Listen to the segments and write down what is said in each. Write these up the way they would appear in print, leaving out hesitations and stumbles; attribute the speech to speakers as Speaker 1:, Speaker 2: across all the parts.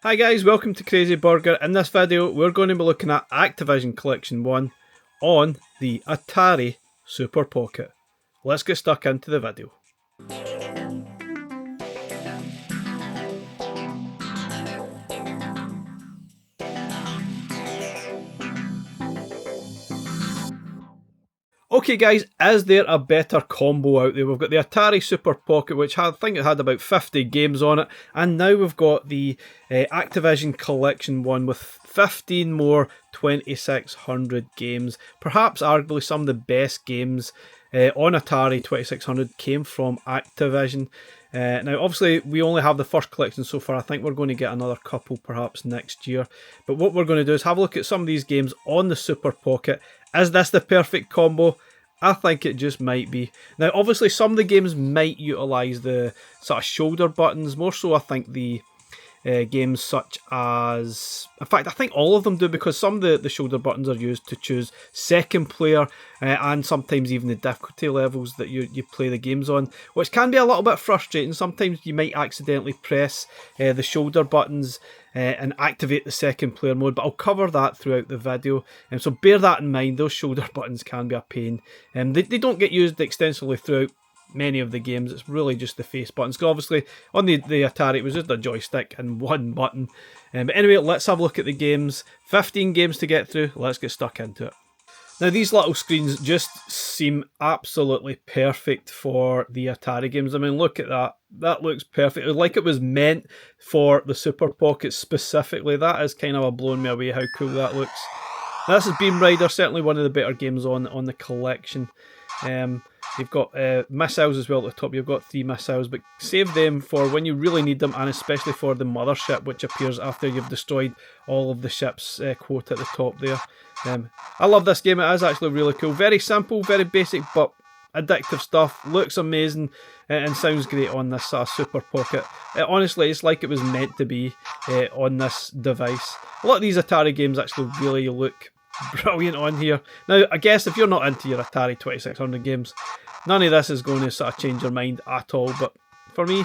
Speaker 1: Hi guys, welcome to Crazy Burger. In this video we're going to be looking at Activision Collection 1 on the Atari Super Pocket. Let's get stuck into the video. Okay guys, is there a better combo out there? We've got the Atari Super Pocket, which I think it had about 50 games on it, and now we've got the Activision Collection 1 with 15 more 2600 games. Perhaps arguably some of the best games on Atari 2600 came from Activision. Now obviously we only have the first collection so far. I think we're going to get another couple perhaps next year. But what we're going to do is have a look at some of these games on the Super Pocket. Is this the perfect combo? I think it just might be. Now obviously some of the games might utilise the sort of shoulder buttons. More so I think the games such as, in fact I think all of them do, because some of the shoulder buttons are used to choose second player and sometimes even the difficulty levels that you play the games on, which can be a little bit frustrating. Sometimes you might accidentally press the shoulder buttons and activate the second player mode, but I'll cover that throughout the video, and so bear that in mind. Those shoulder buttons can be a pain. They don't get used extensively throughout many of the games. It's really just the face buttons. So obviously on the Atari it was just a joystick and one button. But anyway, let's have a look at the games. 15 games to get through. Let's get stuck into it. Now these little screens just seem absolutely perfect for the Atari games. I mean, look at that. That looks perfect. Like it was meant for the Super Pocket specifically. That is kind of blowing me away how cool that looks. Now, this is Beam Rider, certainly one of the better games on the collection. You've got missiles as well at the top. You've got 3 missiles, but save them for when you really need them, and especially for the mothership, which appears after you've destroyed all of the ships, quote at the top there. I love this game. It is actually really cool. Very simple, very basic, but addictive stuff. Looks amazing and sounds great on this Super Pocket. Honestly, it's like it was meant to be on this device. A lot of these Atari games actually really look brilliant on here. Now, I guess if you're not into your Atari 2600 games, none of this is going to sort of change your mind at all, but for me,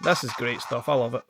Speaker 1: this is great stuff. I love it.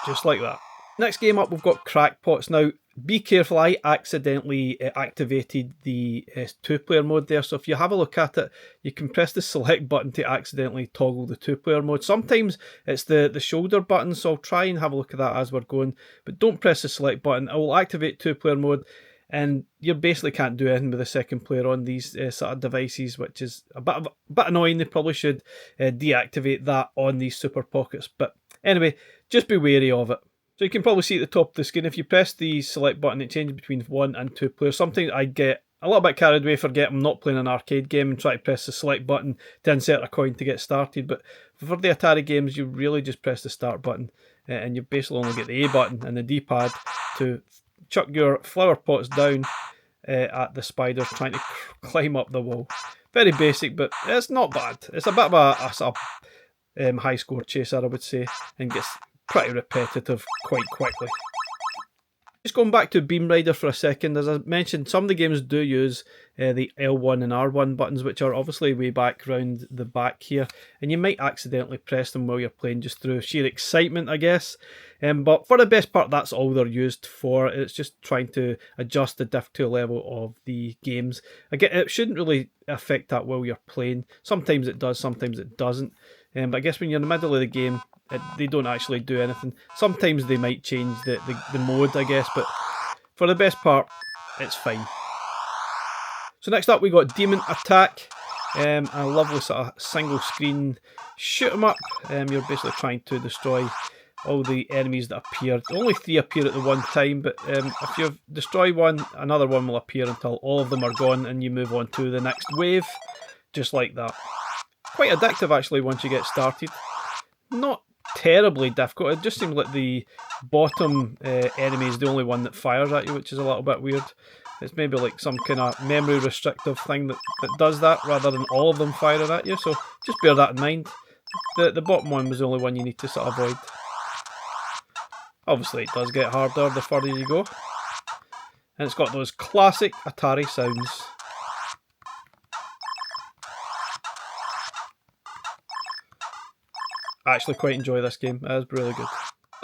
Speaker 1: Just like that. Next game up, we've got Crackpots. Now, be careful, I accidentally activated the 2-player mode there, so if you have a look at it, you can press the select button to accidentally toggle the 2-player mode. Sometimes it's the shoulder button, so I'll try and have a look at that as we're going, but don't press the select button. It will activate 2-player mode, and you basically can't do anything with the second player on these sort of devices, which is a bit annoying. They probably should deactivate that on these Super Pockets, but anyway, just be wary of it. So you can probably see at the top of the screen, if you press the select button, it changes between 1 and 2 players. Sometimes I get a little bit carried away, forget I'm not playing an arcade game and try to press the select button to insert a coin to get started. But for the Atari games, you really just press the start button and you basically only get the A button and the D-pad to chuck your flower pots down at the spiders trying to climb up the wall. Very basic, but it's not bad. It's a bit of a high score chaser, I would say, and gets pretty repetitive quite quickly. Just going back to Beam Rider for a second, as I mentioned, some of the games do use the L1 and R1 buttons, which are obviously way back around the back here, and you might accidentally press them while you're playing just through sheer excitement, I guess. But for the best part, that's all they're used for. It's just trying to adjust the difficulty level of the games. Again, it shouldn't really affect that while you're playing. Sometimes it does, sometimes it doesn't. But I guess when you're in the middle of the game, they don't actually do anything. Sometimes they might change the mode, I guess, but for the best part, it's fine. So next up we got Demon Attack, a lovely sort of single screen shoot 'em up. You're basically trying to destroy all the enemies that appear. Only 3 appear at the one time, but if you destroy one, another one will appear until all of them are gone and you move on to the next wave, just like that. Quite addictive actually once you get started. Not terribly difficult. It just seems like the bottom enemy is the only one that fires at you, which is a little bit weird. It's maybe like some kind of memory restrictive thing that does that, rather than all of them firing at you, so just bear that in mind. The bottom one was the only one you need to sort of avoid. Obviously it does get harder the further you go, and it's got those classic Atari sounds. actually quite enjoy this game. It is really good.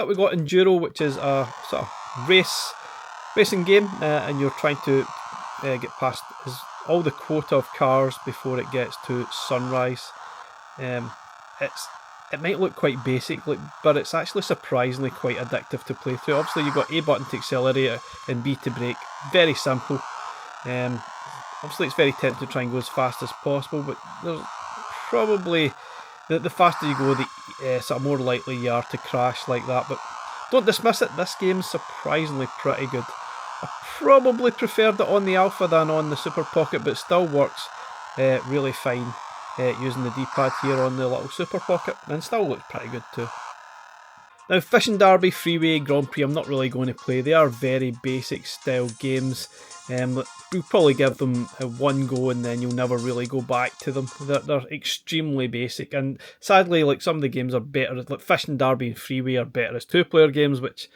Speaker 1: We got Enduro, which is a sort of racing game, and you're trying to get past all the quota of cars before it gets to sunrise. It might look quite basic, but it's actually surprisingly quite addictive to play through. Obviously, you've got A button to accelerate and B to brake. Very simple. Obviously, it's very tempting to try and go as fast as possible, but there's probably the faster you go, the sort of more likely you are to crash like that. But don't dismiss it. This game's surprisingly pretty good. I probably preferred it on the Alpha than on the Super Pocket, but it still works really fine using the D-pad here on the little Super Pocket, and still looks pretty good too. Now, Fishing Derby, Freeway, Grand Prix, I'm not really going to play. They are very basic style games. We'll probably give them one go and then you'll never really go back to them. They're extremely basic, and sadly, like, some of the games are better. Like Fishing Derby and Freeway are better as two-player games, which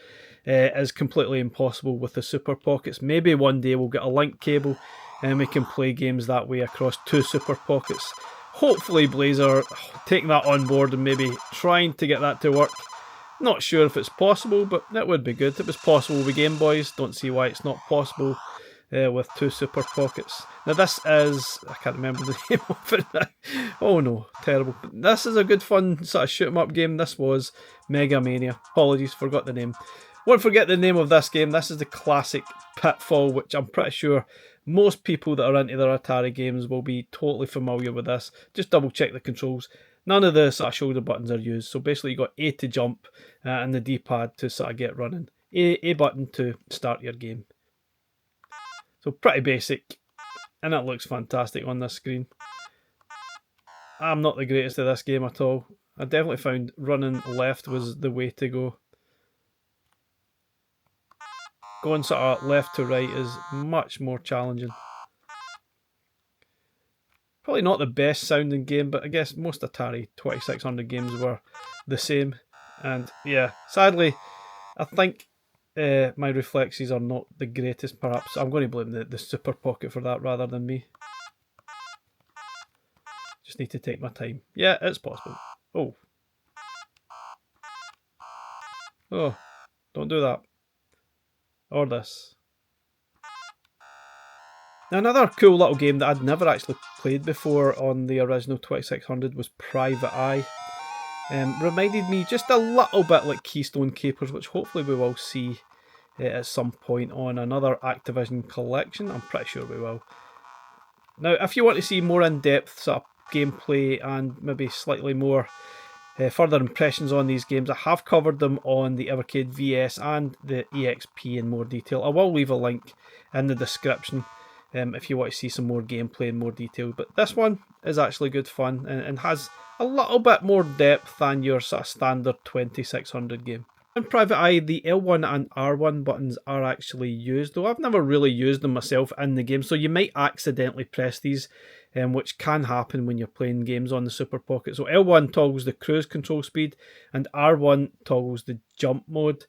Speaker 1: is completely impossible with the Super Pockets. Maybe one day we'll get a link cable and we can play games that way across two Super Pockets. Hopefully Blazer taking that on board and maybe trying to get that to work. Not sure if it's possible, but that would be good. If it was possible with Game Boys, don't see why it's not possible with two Super Pockets. Now this is, I can't remember the name of it now. Oh no, terrible. This is a good fun sort of shoot 'em up game. This was Mega Mania. Apologies, forgot the name. Won't forget the name of this game. This is the classic Pitfall, which I'm pretty sure most people that are into their Atari games will be totally familiar with this. Just double check the controls. None of the sort of shoulder buttons are used. So basically you got A to jump and the D-pad to sort of get running. A button to start your game. So pretty basic, and it looks fantastic on this screen. I'm not the greatest at this game at all. I definitely found running left was the way to go. Going sort of left to right is much more challenging. Probably not the best sounding game, but I guess most Atari 2600 games were the same. And yeah, sadly, I think my reflexes are not the greatest, perhaps. I'm going to blame the Super Pocket for that rather than me. Just need to take my time. Yeah, it's possible. Oh. Oh, don't do that. Or this. Now, another cool little game that I'd never actually played before on the original 2600 was Private Eye. Reminded me just a little bit like Keystone Capers, which hopefully we will see at some point on another Activision Collection. I'm pretty sure we will. Now, if you want to see more in-depth sort of gameplay and maybe slightly more further impressions on these games, I have covered them on the Evercade VS and the EXP in more detail. I will leave a link in the description if you want to see some more gameplay in more detail. But this one is actually good fun and has a little bit more depth than your sort of standard 2600 game. In Private Eye, the L1 and R1 buttons are actually used, though I've never really used them myself in the game, so you might accidentally press these, which can happen when you're playing games on the Super Pocket. So L1 toggles the cruise control speed, and R1 toggles the jump mode.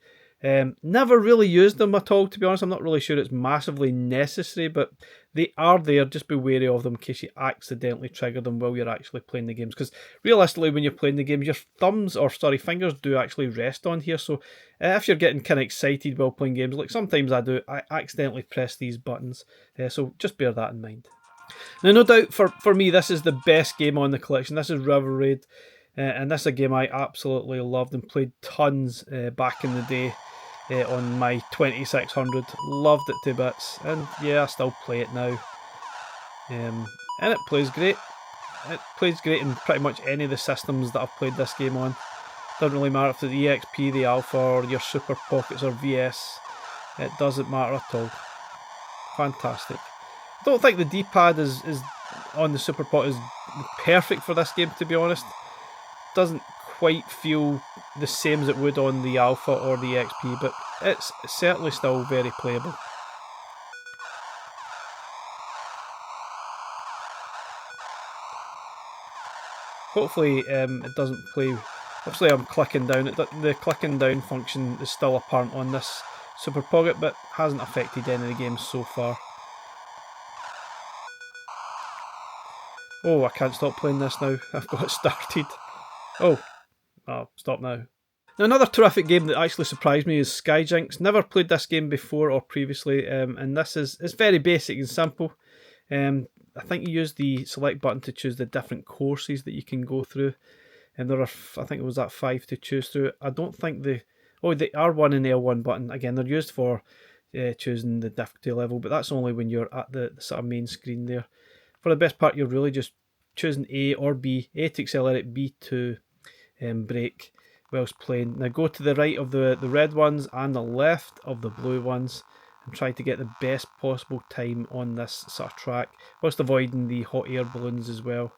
Speaker 1: Never really used them at all, to be honest. I'm not really sure it's massively necessary, but they are there. Just be wary of them in case you accidentally trigger them while you're actually playing the games, because realistically when you're playing the games, your fingers do actually rest on here. So if you're getting kind of excited while playing games, like sometimes I do, I accidentally press these buttons, so just bear that in mind. Now, no doubt for me, this is the best game on the collection. This is River Raid, and this is a game I absolutely loved and played tons back in the day. On my 2600, loved it to bits, and yeah, I still play it now. And it plays great. It plays great in pretty much any of the systems that I've played this game on. Doesn't really matter if it's the EXP, the Alpha, or your Super Pockets or VS. It doesn't matter at all. Fantastic. I don't think the D-pad is on the Super Pocket is perfect for this game, to be honest. Doesn't quite feel the same as it would on the Alpha or the XP, but it's certainly still very playable. Hopefully it doesn't play. Obviously I'm clicking down. The clicking down function is still apparent on this Super Pocket, but hasn't affected any of the games so far. Oh, I can't stop playing this now. I've got it started. Oh, Oh, stop now. Now, another terrific game that actually surprised me is Jinks. Never played this game before or previously, and it's very basic and simple. I think you use the select button to choose the different courses that you can go through, and there are, I think it was that 5 to choose through. I don't think the R1 and L1 button, again, they're used for choosing the difficulty level, but that's only when you're at the sort of main screen there. For the best part, you're really just choosing A or B, A to accelerate, B to brake whilst playing. Now go to the right of the red ones and the left of the blue ones and try to get the best possible time on this sort of track, whilst avoiding the hot air balloons as well.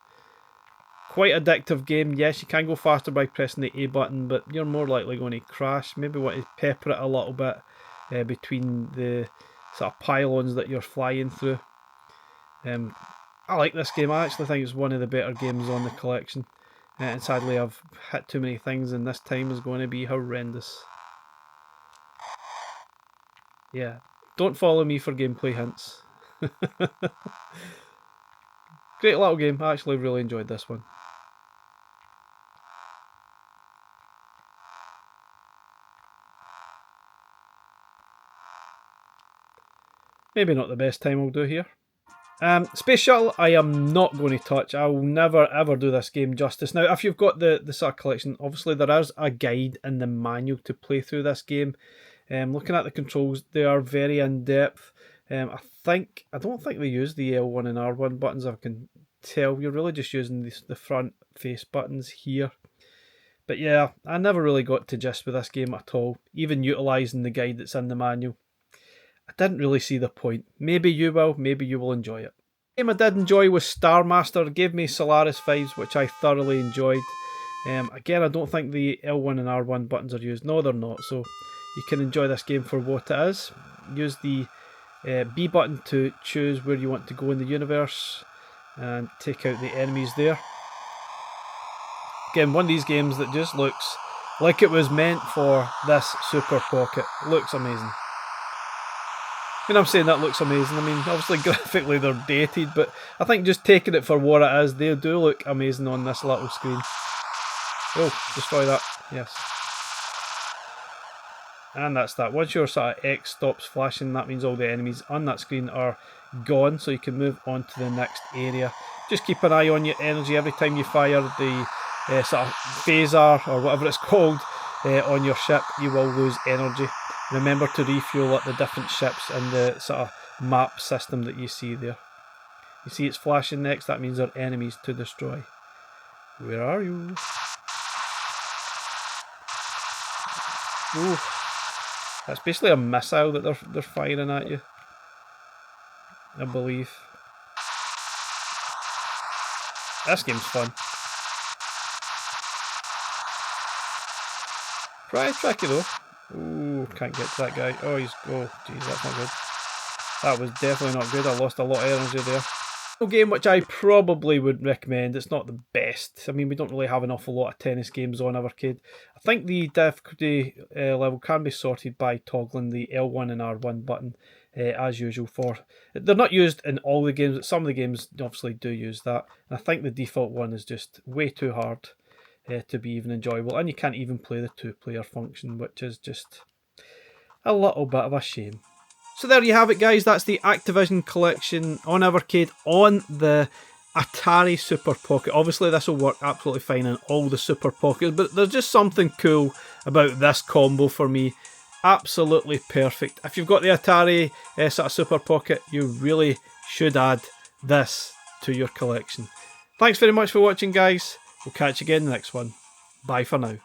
Speaker 1: Quite addictive game. Yes, you can go faster by pressing the A button, but you're more likely going to crash. Maybe want to pepper it a little bit between the sort of pylons that you're flying through. I like this game. I actually think it's one of the better games on the collection. And sadly I've hit too many things, and this time is going to be horrendous. Yeah, don't follow me for gameplay hints. Great little game. I actually really enjoyed this one. Maybe not the best time I'll do here. Space Shuttle, I am not going to touch. I will never ever do this game justice. Now, if you've got the sort of collection, obviously there is a guide in the manual to play through this game. Looking at the controls, they are very in depth. I don't think they use the L1 and R1 buttons. I can tell you're really just using the front face buttons here. But yeah, I never really got to gist with this game at all, even utilising the guide that's in the manual. I didn't really see the point. Maybe you will, maybe you will enjoy it. The game I did enjoy was Star Master. It gave me Solaris vibes, which I thoroughly enjoyed. Again, I don't think the L1 and R1 buttons are used. No, they're not. So you can enjoy this game for what it is. Use the B button to choose where you want to go in the universe and take out the enemies there. Again, one of these games that just looks like it was meant for this Super Pocket. Looks amazing. When I'm saying that looks amazing, I mean, obviously graphically they're dated, but I think just taking it for what it is, they do look amazing on this little screen. Oh, destroy that. Yes. And that's that. Once your sort of X stops flashing, that means all the enemies on that screen are gone, so you can move on to the next area. Just keep an eye on your energy every time you fire the sort of phaser, or whatever it's called, on your ship. You will lose energy. Remember to refuel at the different ships in the sort of map system that you see there. You see it's flashing next, that means there are enemies to destroy. Where are you? Ooh. That's basically a missile that they're firing at you, I believe. This game's fun. Pretty tricky though. Ooh, can't get to that guy. Oh, geez, that's not good. That was definitely not good. I lost a lot of energy there. A game which I probably would recommend. It's not the best. I mean, we don't really have an awful lot of tennis games on Evercade. I think the difficulty level can be sorted by toggling the L1 and R1 button as usual. They're not used in all the games, but some of the games obviously do use that. And I think the default one is just way too hard to be even enjoyable, and you can't even play the 2-player function, which is just a little bit of a shame. So there you have it, guys. That's the Activision Collection on Evercade on the Atari Super Pocket. Obviously this will work absolutely fine on all the Super Pockets, but there's just something cool about this combo for me. Absolutely perfect. If you've got the Atari sort of Super Pocket, you really should add this to your collection. Thanks very much for watching, guys. We'll catch you again in the next one. Bye for now.